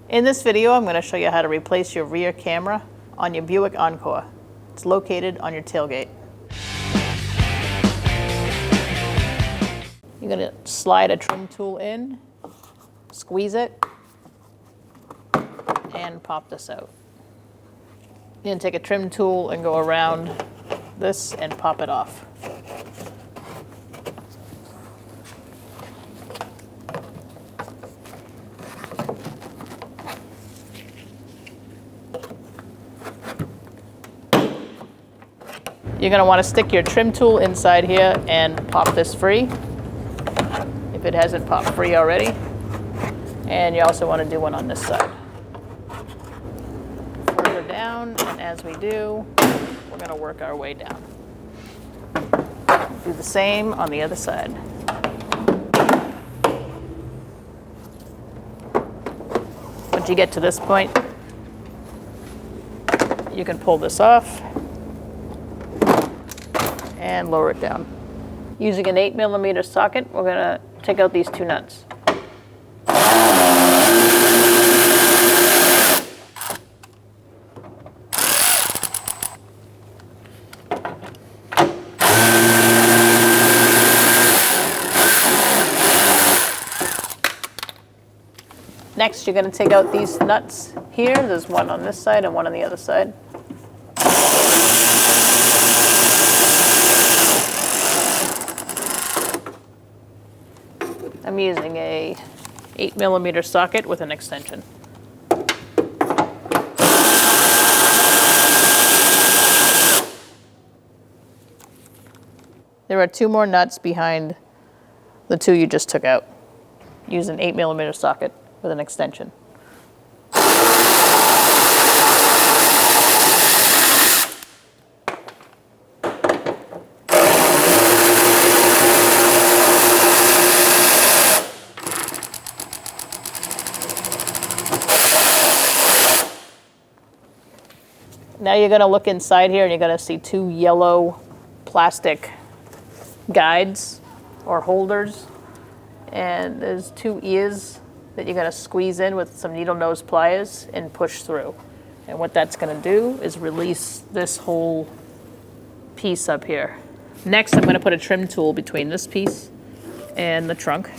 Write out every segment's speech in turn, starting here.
In this video, I'm going to show you how to replace your rear camera on your Buick Encore. It's located on your tailgate. You're going to slide a trim tool in, squeeze it, and pop this out. You're going to take a trim tool and go around this and pop it off. You're going to want to stick your trim tool inside here and pop this free, if it hasn't popped free already. And you also want to do one on this side. Further down, and as we do, we're going to work our way down. Do the same on the other side. Once you get to this point, you can pull this off and lower it down. Using an 8mm socket, we're going to take out these two nuts. Next, you're going to take out these nuts here. There's one on this side and one on the other side. I'm using a 8mm socket with an extension. There are two more nuts behind the two you just took out. Use an 8mm socket with an extension. Now you're going to look inside here and you're going to see two yellow plastic guides or holders. And there's two ears that you're going to squeeze in with some needle nose pliers and push through. And what that's going to do is release this whole piece up here. Next, I'm going to put a trim tool between this piece and the trunk.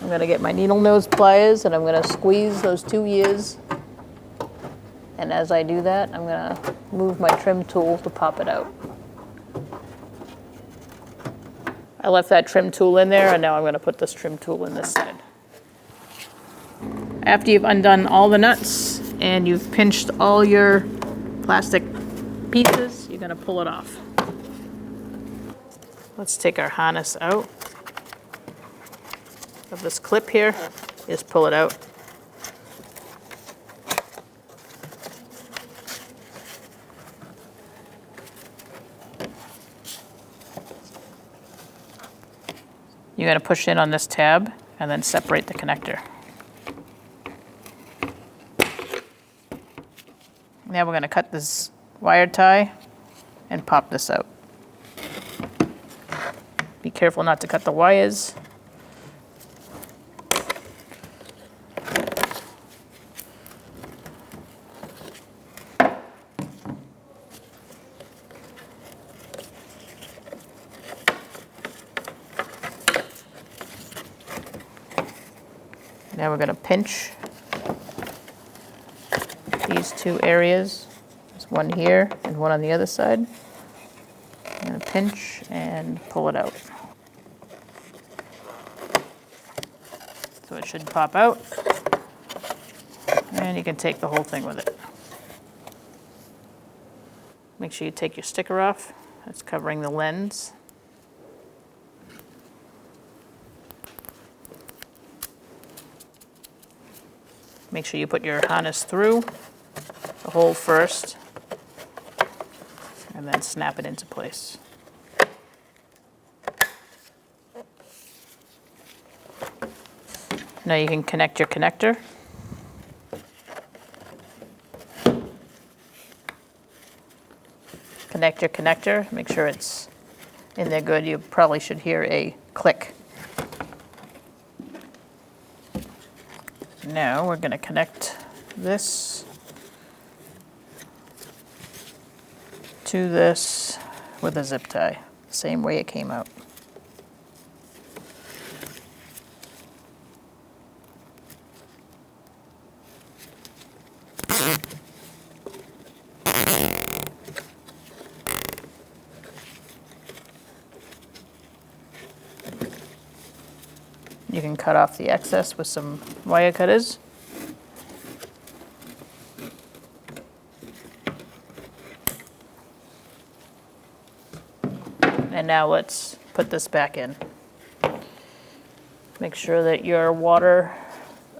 I'm going to get my needle nose pliers and I'm going to squeeze those two ears. And as I do that, I'm going to move my trim tool to pop it out. I left that trim tool in there, and now I'm going to put this trim tool in this side. After you've undone all the nuts and you've pinched all your plastic pieces, you're going to pull it off. Let's take our harness out of this clip here. Just pull it out. You're going to push in on this tab and then separate the connector. Now we're going to cut this wire tie and pop this out. Be careful not to cut the wires. Now we're going to pinch these two areas. There's one here and one on the other side. I'm going to pinch and pull it out. So it should pop out. And you can take the whole thing with it. Make sure you take your sticker off. That's covering the lens. Make sure you put your harness through the hole first and then snap it into place. Now you can connect your connector. Connect your connector, make sure it's in there good. You probably should hear a click. Now we're going to connect this to this with a zip tie, same way it came out. You can cut off the excess with some wire cutters. And now let's put this back in. Make sure that your water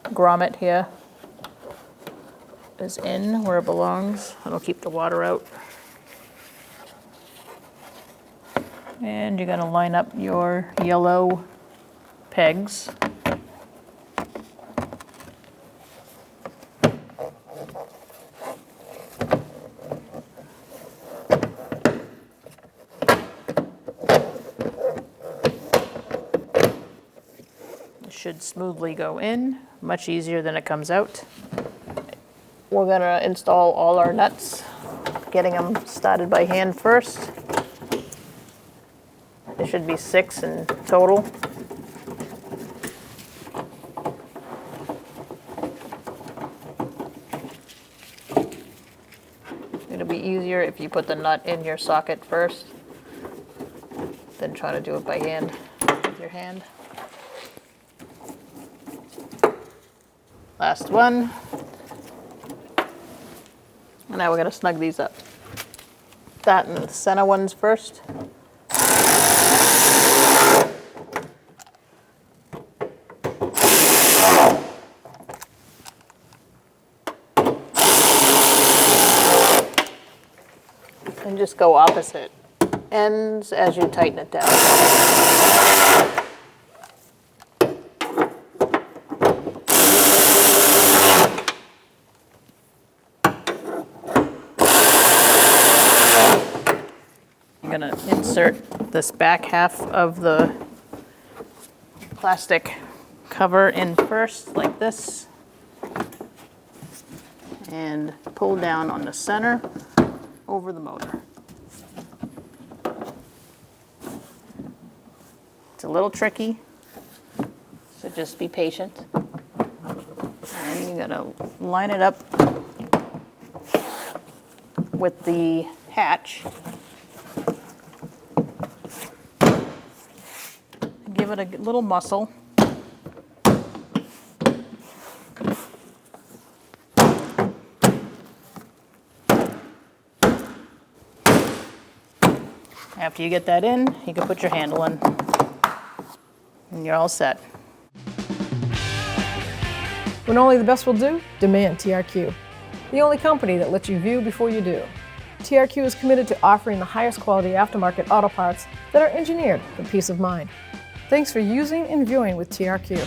grommet here is in where it belongs. That'll keep the water out. And you're going to line up your yellow pegs. It should smoothly go in, much easier than it comes out. We're going to install all our nuts, getting them started by hand first. There should be 6 in total. It'll be easier if you put the nut in your socket first than try to do it by hand with your hand. Last one. And now we're going to snug these up. That and the center ones first. And just go opposite ends as you tighten it down. I'm going to insert this back half of the plastic cover in first, like this, and pull down on the center over the motor. It's a little tricky, so just be patient. And you're gonna line it up with the hatch. Give it a little muscle. After you get that in, you can put your handle in, and you're all set. When only the best will do, demand TRQ. The only company that lets you view before you do. TRQ is committed to offering the highest quality aftermarket auto parts that are engineered for peace of mind. Thanks for using and viewing with TRQ.